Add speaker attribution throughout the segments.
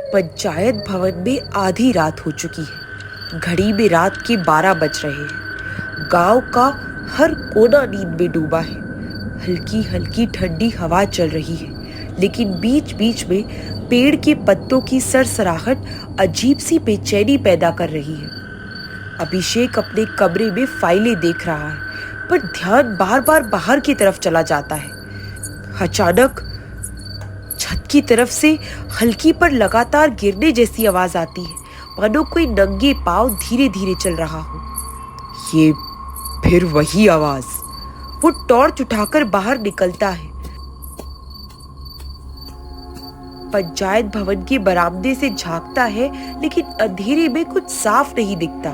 Speaker 1: पंचायत भवन में आधी रात हो चुकी है। घड़ी में रात के 12 बज रहे हैं। गांव का हर कोना नींद में डूबा है। हल्की हल्की ठंडी हवा चल रही है, लेकिन बीच बीच में पेड़ के पत्तों की सरसराहट अजीब सी बेचैनी पैदा कर रही है। अभिषेक अपने कमरे में फाइलें देख रहा है, पर ध्यान बार बार बाहर की तरफ चला जाता है। अचानक छत की तरफ से हल्की पर लगातार गिरने जैसी आवाज आती है, मानो कोई नंगे पांव धीरे धीरे चल रहा हो। ये फिर वही आवाज। वो टॉर्च उठाकर बाहर निकलता है। पंचायत भवन के बरामदे से झांकता है, लेकिन अंधेरे में कुछ साफ नहीं दिखता।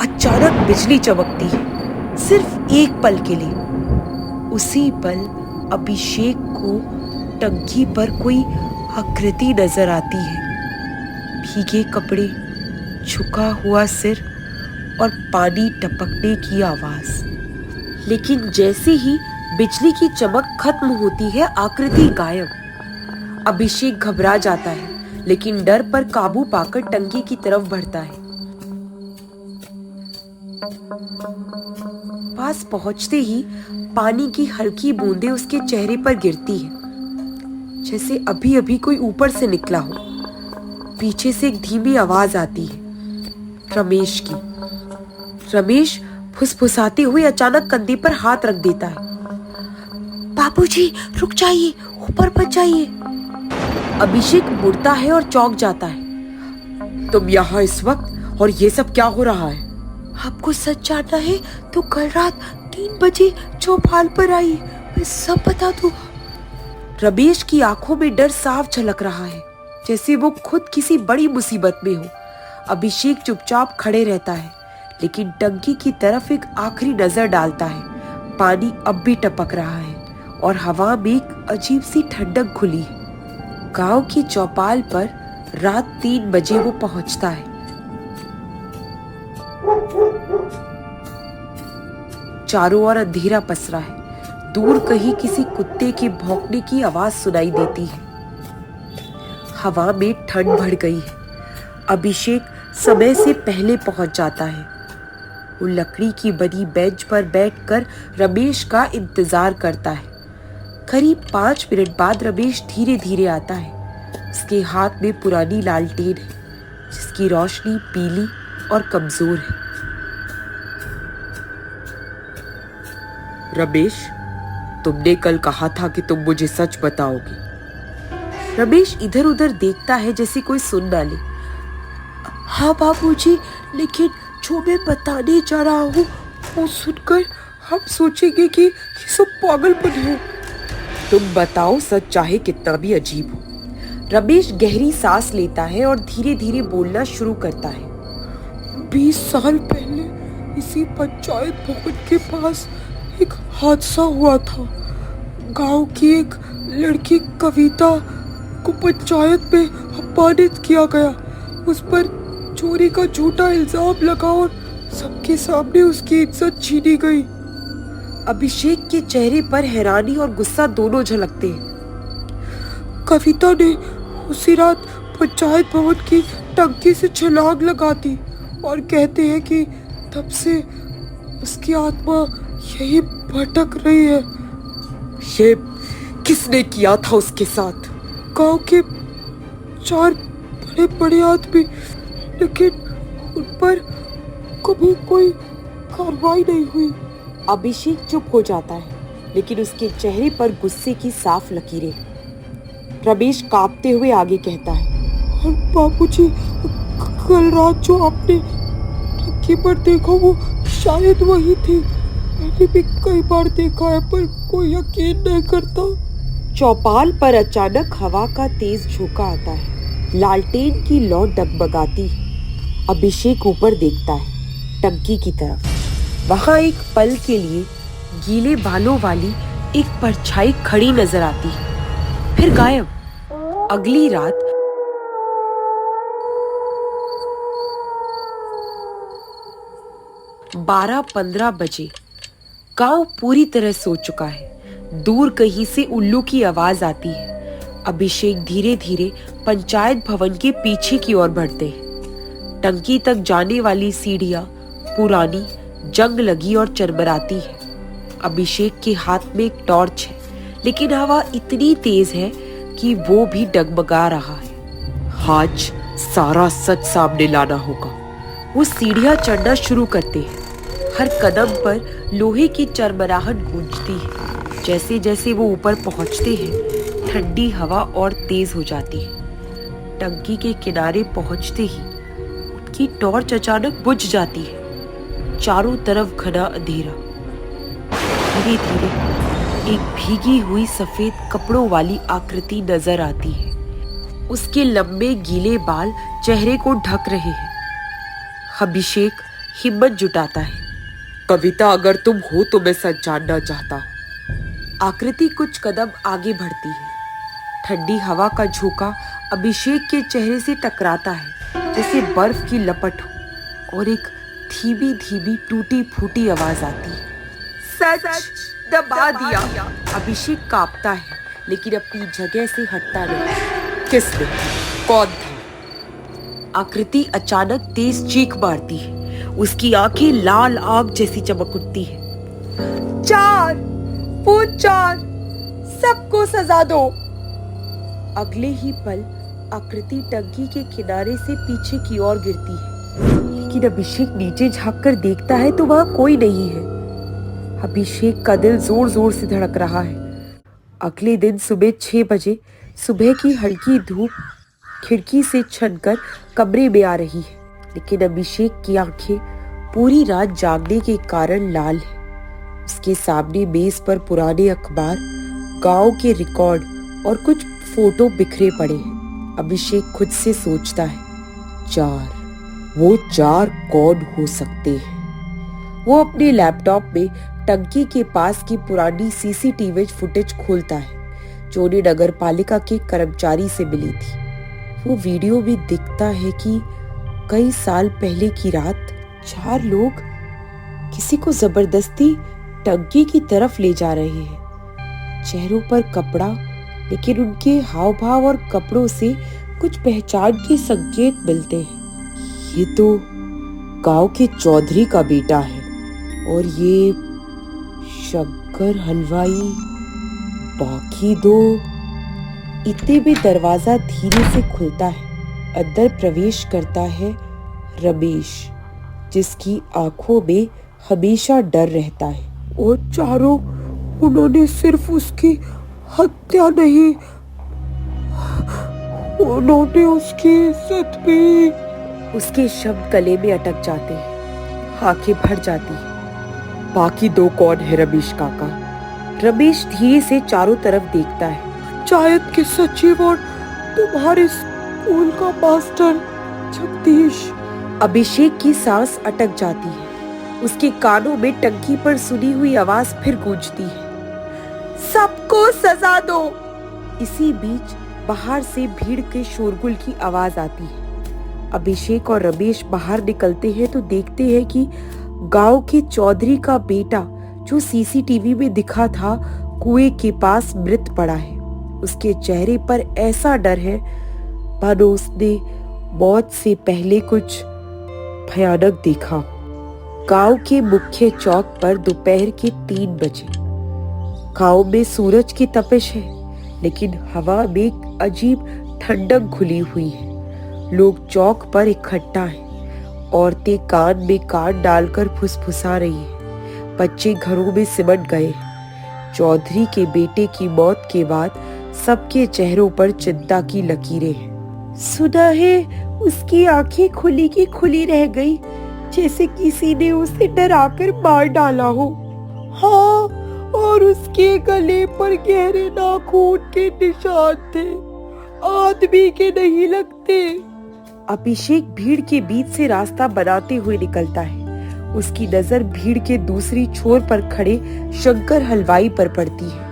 Speaker 1: अचानक बिजली चमकती है, सिर्फ एक पल के लिए। उसी पल अभिषेक को टंकी पर कोई आकृति नजर आती है। भीगे कपड़े, झुका हुआ सिर और पानी टपकने की आवाज। लेकिन जैसे ही बिजली की चमक खत्म होती है, आकृति गायब। अभिषेक घबरा जाता है, लेकिन डर पर काबू पाकर टंकी की तरफ बढ़ता है। पास पहुंचते ही पानी की हल्की बूंदें उसके चेहरे पर गिरती है, जैसे अभी अभी कोई ऊपर से निकला हो। पीछे से एक धीमी आवाज आती है, रमेश की। रमेश फुसफुसाते हुए अचानक कंधे पर हाथ रख देता है। बाबूजी, रुक जाइए, ऊपर मत जाइए। अभिषेक मुड़ता है और चौंक जाता है। तुम यहाँ इस वक्त, और ये सब क्या हो रहा है? आपको सच जानना है तो कल रात 3 बजे चौपाल पर आई, मैं सब बता दूंगा। रमेश की आंखों में डर साफ झलक रहा है, जैसे वो खुद किसी बड़ी मुसीबत में हो। अभिषेक चुपचाप खड़े रहता है, लेकिन टंकी की तरफ एक आखिरी नजर डालता है। पानी अब भी टपक रहा है और हवा में एक अजीब सी ठंडक घुली है। गांव की चौपाल पर रात 3 बजे वो पहुंचता है। चारों ओर अंधेरा पसरा है। दूर कहीं किसी कुत्ते के भौंकने की आवाज सुनाई देती है। हवा में ठंड बढ़ गई है। अभिषेक समय से पहले पहुंच जाता है। वो लकड़ी की बनी बेंच पर बैठकर रमेश का इंतजार करता है। करीब 5 मिनट बाद रमेश धीरे धीरे आता है। उसके हाथ में पुरानी लालटेन है, जिसकी रोशनी पीली और कमजोर है। रमेश, तुमने कल कहा था कि तुम मुझे सच बताओगे। रमेश इधर उधर देखता है, जैसे कोई सुन ना ले। हाँ बाबूजी, लेकिन जो मैं बताने जा रहा हूँ वो सुनकर हम सोचेंगे कि ये सब पागलपन है। तुम बताओ, सच चाहे कितना भी अजीब हो। रमेश गहरी सांस लेता है और धीरे धीरे बोलना शुरू करता है। 20 साल पहले इसी पंचायत भवन के पास एक हादसा हुआ था। गांव की एक लड़की कविता को पंचायत में अपमानित किया गया। उस पर चोरी का झूठा इल्जाम लगा और सबके सामने उसकी इज्जत छीनी गई। अभिषेक के चेहरे पर हैरानी और गुस्सा दोनों झलकते हैं। कविता ने उसी रात पंचायत भवन की टंकी से छलांग लगा दी और कहते हैं कि तब से उसकी आत्मा यही भटक रही है। ये किसने किया था उसके साथ? गांव के 4 बड़े बड़े आदमी, लेकिन उन पर कभी कोई कार्रवाई नहीं हुई। अभिषेक चुप हो जाता है, लेकिन उसके चेहरे पर गुस्से की साफ लकीरें। रमेश कांपते हुए आगे कहता है, और बाबूजी, कल रात जो आपने टंकी पर देखा वो शायद वही थी। मैंने भी कई बार देखा है, पर कोई यकीन नहीं करता। चौपाल पर अचानक हवा का तेज झोंका आता है। लालटेन की लौ डगमगाती है। अभिषेक ऊपर देखता है, टंकी की तरफ। वहां एक पल के लिए गीले बालों वाली एक परछाई खड़ी नजर आती है, फिर गायब। अगली रात 12-15 बजे गांव पूरी तरह सो चुका है। दूर कहीं से उल्लू की आवाज आती है, अभिषेक धीरे धीरे पंचायत भवन के पीछे की ओर बढ़ते हैं। टंकी तक जाने वाली सीढ़ियां पुरानी, जंग लगी और चरमराती है। अभिषेक के हाथ में एक टॉर्च है, लेकिन हवा इतनी तेज है कि वो भी डगमगा रहा है। आज सारा सच सामने लाना होगा। वो सीढ़ियां चढ़ना शुरू करते हैं। हर कदम पर लोहे की चरमराहट गूंजती है। जैसे जैसे वो ऊपर पहुंचते हैं, ठंडी हवा और तेज हो जाती है। टंकी के किनारे पहुंचते ही उनकी टॉर्च अचानक बुझ जाती है। चारों तरफ घना अंधेरा। धीरे धीरे एक भीगी हुई सफेद कपड़ों वाली आकृति नजर आती है। उसके लंबे गीले बाल चेहरे को ढक रहे हैं। अभिषेक हिम्मत जुटाता है। कविता, अगर तुम हो तो मैं सच जानना चाहता हूँ। आकृति कुछ कदम आगे बढ़ती है। ठंडी हवा का झोंका अभिषेक के चेहरे से टकराता है, जैसे बर्फ की लपट हो, और एक धीमी धीमी टूटी फूटी आवाज आती है। सच दबा दिया। अभिषेक कांपता है, लेकिन अपनी जगह से हटता नहीं। किसने? कौन था? आकृति अचानक तेज चीख मारती है। उसकी आंखें लाल आग जैसी चमक उठती है। चार, वो चार, सबको सजा दो। अगले ही पल आकृति टंकी के किनारे से पीछे की ओर गिरती है, लेकिन अभिषेक नीचे झांक कर देखता है तो वहां कोई नहीं है। अभिषेक का दिल जोर जोर से धड़क रहा है। अगले दिन सुबह 6 बजे सुबह की हल्की धूप खिड़की से छनकर कमरे में आ रही है, लेकिन अभिषेक की आंखें पूरी रात जागने के कारण लाल है। उसके सामने मेज पर पुराने अखबार, गांव के रिकॉर्ड और कुछ फोटो बिखरे पड़े हैं। अभिषेक खुद से सोचता है, वो चार कौन हो सकते हैं? वो अपने लैपटॉप में टंकी के पास की पुरानी सीसीटीवी फुटेज खोलता है, जो उन्हें नगर पालिका के कर्मचारी से मिली थी। वो वीडियो में दिखता है कि कई साल पहले की रात 4 लोग किसी को जबरदस्ती टंकी की तरफ ले जा रहे हैं। चेहरों पर कपड़ा, लेकिन उनके हाव भाव और कपड़ों से कुछ पहचान के संकेत मिलते हैं। ये तो गांव के चौधरी का बेटा है, और ये शंकर हलवाई। बाकी 2। इतने में दरवाजा धीरे से खुलता है। अंदर प्रवेश करता है रमेश, जिसकी आंखों में हमेशा डर रहता है। और चारों, उन्होंने सिर्फ उसकी हत्या नहीं, उन्होंने उसकी इज्जत भी। उसके शब्द गले में अटक जाते हैं, आंखें भर जाती हैं। बाकी 2 कौन है रमेश काका? रमेश धीरे से चारों तरफ देखता है। पंचायत के सचिव और तुम्हारे स्कूल का मास्टर जगदीश। अभिषेक की सांस अटक जाती है। उसके कानों में टंकी पर सुनी हुई आवाज फिर गूंजती है, सबको सजा दो। इसी बीच बाहर से भीड़ के शोरगुल की आवाज आती है। अभिषेक और रमेश बाहर निकलते हैं तो देखते हैं कि गांव के चौधरी का बेटा, जो सीसीटीवी में दिखा था, कुएं के पास मृत पड़ा है। उसके चेहरे पर ऐसा डर है मानो उसने मौत से पहले कुछ भयानक देखा। गांव के मुख्य चौक पर दोपहर के 3 बजे। गांव में सूरज की तपिश है, लेकिन हवा में एक अजीब ठंडक घुली हुई है। लोग चौक पर इकट्ठा हैं। औरतें कान में कान डालकर फुसफुसा रही हैं। बच्चे घरों में सिमट गए हैं। चौधरी के बेटे की मौत के बाद सबके चेहरों पर चिंता की लकीरें हैं। सुना है उसकी आंखें खुली की खुली रह गई, जैसे किसी ने उसे डराकर मार डाला हो। हाँ, और उसके गले पर गहरे नाखून के निशान थे, आदमी के नहीं लगते। अभिषेक भीड़ के बीच से रास्ता बनाते हुए निकलता है। उसकी नजर भीड़ के दूसरी छोर पर खड़े शंकर हलवाई पर पड़ती है।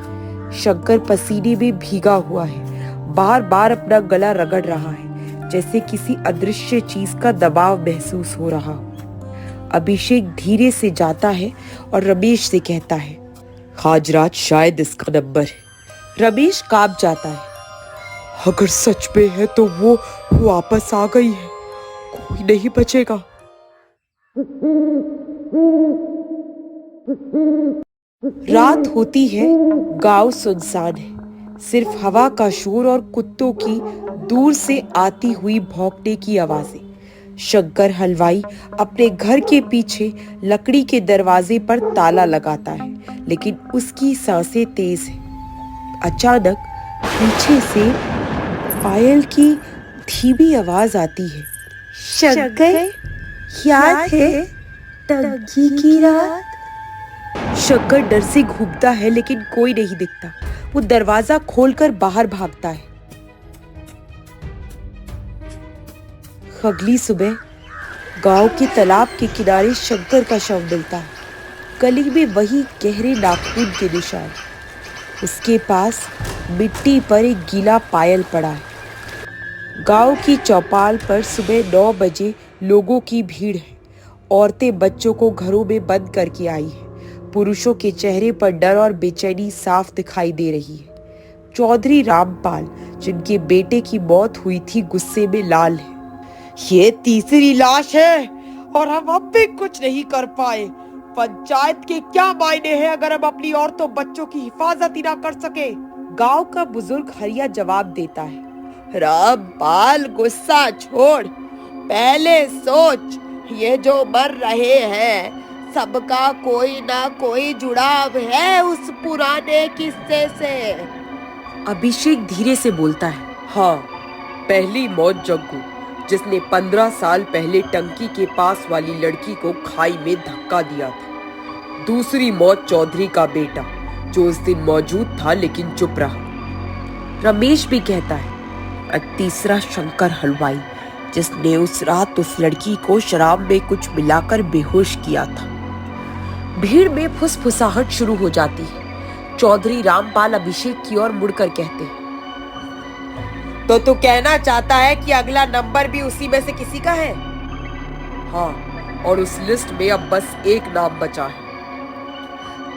Speaker 1: शंकर पसीने में भीगा हुआ है, बार बार अपना गला रगड़ रहा है, जैसे किसी अदृश्य चीज का दबाव महसूस हो रहा हो। अभिषेक धीरे से जाता है और रमेश से कहता है, आज रात शायद इसका नंबर है। रमेश कांप जाता है। अगर सच में है तो वो वापस आ गई है, कोई नहीं बचेगा। रात होती है, गांव सुनसान है। सिर्फ हवा का शोर और कुत्तों की दूर से आती हुई भौंकने की आवाजें। शंकर हलवाई अपने घर के पीछे लकड़ी के दरवाजे पर ताला लगाता है, लेकिन उसकी सांसें तेज हैं। अचानक पीछे से पायल की धीमी आवाज आती है। शंकर, याद है टंकी की रात? शंकर डर से घूमता है, लेकिन कोई नहीं दिखता। वो दरवाजा खोलकर बाहर भागता है। अगली सुबह गांव के तालाब के किनारे शंकर का शव मिलता है। गली में वही गहरे नाखून के निशान। उसके पास मिट्टी पर एक गीला पायल पड़ा है। गांव की चौपाल पर सुबह 9 बजे लोगों की भीड़ है। औरतें बच्चों को घरों में बंद करके आई है। पुरुषों के चेहरे पर डर और बेचैनी साफ दिखाई दे रही है। चौधरी रामपाल, जिनके बेटे की मौत हुई थी, गुस्से में लाल है। ये तीसरी लाश है और हम अब भी कुछ नहीं कर पाए। पंचायत के क्या मायने हैं अगर हम अपनी औरतों बच्चों की हिफाजत ही ना कर सके? गांव का बुजुर्ग हरिया जवाब देता है, रामपाल गुस्सा छोड़, पहले सोच, ये जो मर रहे हैं सबका कोई ना कोई जुड़ाव है उस पुराने किस्से से। अभिषेक धीरे से बोलता है, हाँ, पहली मौत जग्गू, जिसने 15 साल पहले टंकी के पास वाली लड़की को खाई में धक्का दिया था। दूसरी मौत चौधरी का बेटा, जो उस दिन मौजूद था लेकिन चुप रहा। रमेश भी कहता है, और तीसरा शंकर हलवाई, जिसने उस रात उस लड़की को शराब में कुछ मिलाकर बेहोश किया था। भीड़ में फुसफुसाहट शुरू हो जाती है। चौधरी रामपाल अभिषेक की ओर मुड़कर कहते हैं, तो तू कहना चाहता है कि अगला नंबर भी उसी में से किसी का है? हाँ, और उस लिस्ट में अब बस एक नाम बचा है।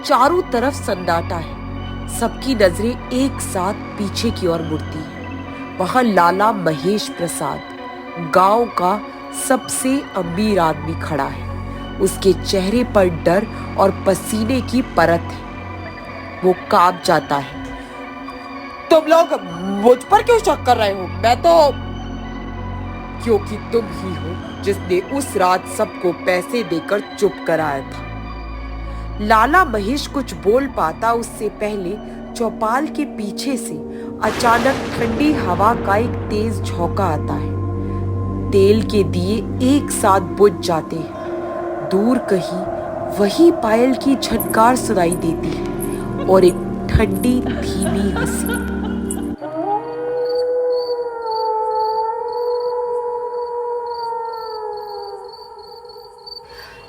Speaker 1: चारों तरफ सन्नाटा है। सबकी नजरें एक साथ पीछे की ओर मुड़ती है। वहां लाला महेश प्रसाद, गांव का सबसे अमीर आदमी, खड़ा है। उसके चेहरे पर डर और पसीने की परत है। वो कांप जाता है। तुम लोग मुझ पर क्यों शक कर रहे हो? मैं तो... क्योंकि तुम ही हो जिसने उस रात सबको पैसे देकर चुप कराया था। लाला महेश कुछ बोल पाता उससे पहले चौपाल के पीछे से अचानक ठंडी हवा का एक तेज झोंका आता है। तेल के दिए एक साथ बुझ जाते हैं। दूर कहीं वही पायल की झनकार सुनाई देती है और एक ठंडी धीमी हंसी।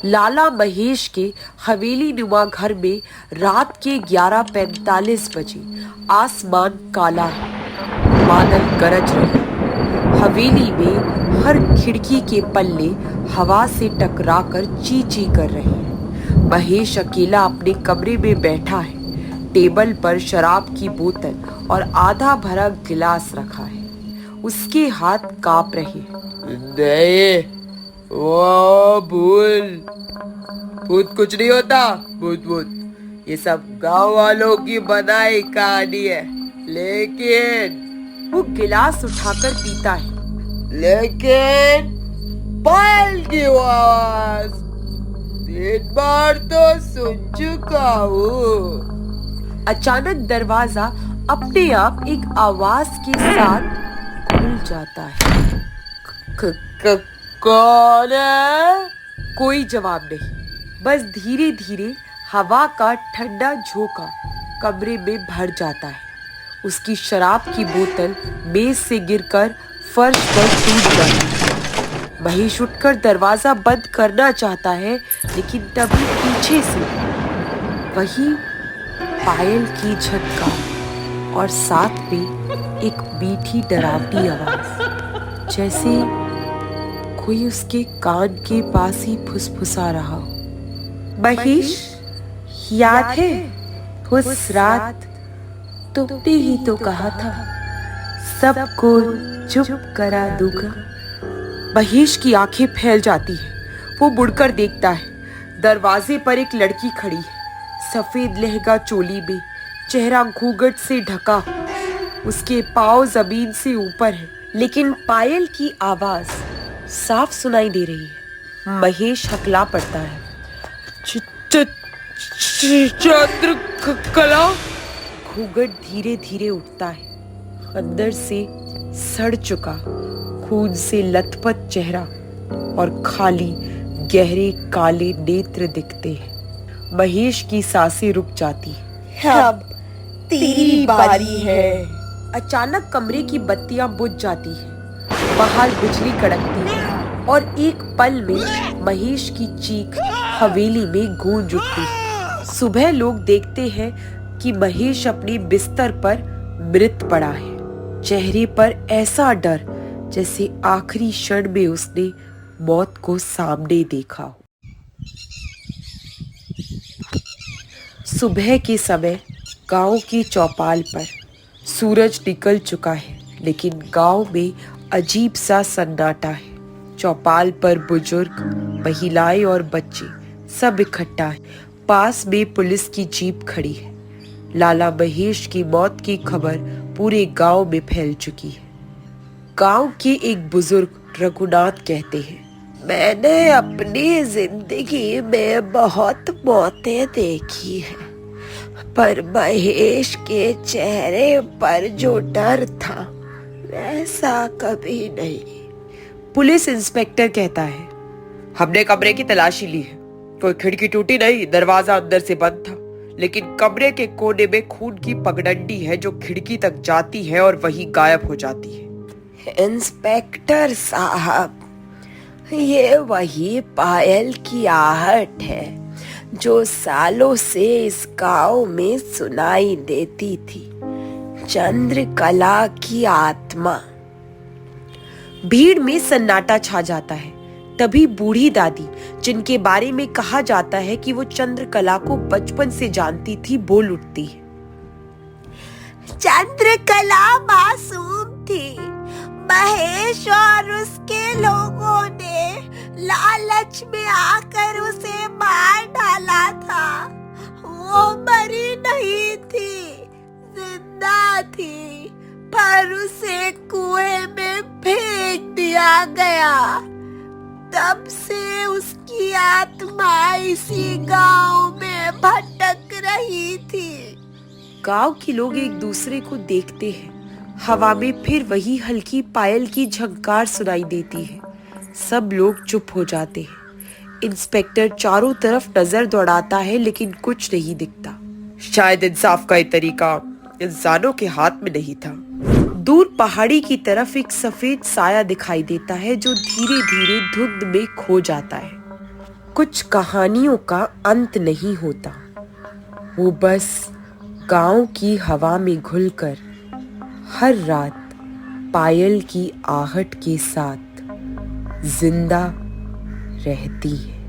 Speaker 1: लाला महेश के हवेली नुमा घर में रात के 11:45 बजे आसमान काला है। बादल गरज रहे। हवेली में हर खिड़की के पल्ले हवा से टकराकर ची ची कर रहे हैं। महेश अकेला अपने कमरे में बैठा है। टेबल पर शराब की बोतल और आधा भरा गिलास रखा है। उसके हाथ कांप रहे हैं। नहीं, वो भूत कुछ नहीं होता। भूत ये सब गांव वालों की बनाई कहानी है। लेकिन वो गिलास उठाकर पीता है। लेकिन पायल की आवाज 3 बार तो सुन चुका हूँ। अचानक दरवाजा अपने आप एक आवाज के साथ खुल जाता है। कौन है? कोई जवाब नहीं। बस धीरे धीरे हवा का ठंडा झोंका कमरे में भर जाता है। उसकी शराब की बोतल मेज से गिरकर फर्श पर टूट जाती है। महेश उठकर दरवाजा बंद करना चाहता है, लेकिन तभी पीछे से वही पायल की झनकार और साथ में एक मीठी डरावनी आवाज, जैसे कोई उसके कान के पास ही फुसफुसा रहा हो। महेश, याद है उस रात तुमने ही तो कहा था सबको चुप करा दूंगा। महेश की आंखें फैल जाती हैं। वो मुड़कर देखता है। दरवाजे पर एक लड़की खड़ी है, सफेद लहंगा चोली में, चेहरा घूंघट से ढका। उसके पाँव जमीन से ऊपर है, लेकिन पायल की आवाज साफ सुनाई दे रही है। महेश हकला पड़ता है। चंद्रकला। घूंघट धीरे धीरे उठता है। अंदर से सड़ चुका, खून से लथपथ चेहरा और खाली गहरे काले नेत्र दिखते हैं। महेश की सांसें रुक जाती हैं।
Speaker 2: अब तेरी बारी है।
Speaker 1: अचानक कमरे की बत्तियां बुझ जाती हैं। बाहर बिजली कड़कती है और एक पल में महेश की चीख हवेली में गूंज उठती है। सुबह लोग देखते हैं कि महेश अपने बिस्तर पर मृत पड़ा है। चेहरे पर ऐसा डर जैसे आखिरी क्षण में उसने मौत को सामने देखा हो। सुबह के समय गांव की चौपाल पर सूरज निकल चुका है, लेकिन गांव में अजीब सा सन्नाटा है। चौपाल पर बुजुर्ग, महिलाएं और बच्चे सब इकट्ठा हैं। पास में पुलिस की जीप खड़ी है। लाला महेश की मौत की खबर पूरे गांव में फैल चुकी है। गांव के एक बुजुर्ग रघुनाथ कहते हैं,
Speaker 2: मैंने अपनी जिंदगी में बहुत मौतें देखी है, पर महेश के चेहरे पर जो डर था वैसा कभी नहीं।
Speaker 1: पुलिस इंस्पेक्टर कहता है, हमने कमरे की तलाशी ली है। कोई खिड़की टूटी नहीं, दरवाजा अंदर से बंद था, लेकिन कमरे के कोने में खून की पगडंडी है जो खिड़की तक जाती है और वहीं गायब हो जाती है।
Speaker 2: इंस्पेक्टर साहब, ये वही पायल की आहट है जो सालों से इस गांव में सुनाई देती थी। चंद्रकला की आत्मा।
Speaker 1: भीड़ में सन्नाटा छा जाता है। तभी बूढ़ी दादी, जिनके बारे में कहा जाता है कि वो चंद्रकला को बचपन से जानती थी, बोल उठती है,
Speaker 2: चंद्रकला मासूम थी। महेश और उसके लोगों ने लालच में आकर उसे मार डाला था। वो मरी नहीं थी, जिंदा थी, पर उसे कुएं में फेंक दिया गया। तब से उसकी आत्मा इसी गांव में भटक रही थी।
Speaker 1: गांव के लोग एक दूसरे को देखते हैं। हवा में फिर वही हल्की पायल की झंकार सुनाई देती है। सब लोग चुप हो जाते हैं। इंस्पेक्टर चारों तरफ नजर दौड़ाता है, लेकिन कुछ नहीं दिखता। शायद इंसाफ का ये तरीका इंसानों के हाथ में नहीं था। दूर पहाड़ी की तरफ एक सफेद साया दिखाई देता है जो धीरे धीरे धुंध में खो जाता है। कुछ कहानियों का अंत नहीं होता, वो बस गांव की हवा में घुलकर हर रात पायल की आहट के साथ जिंदा रहती है।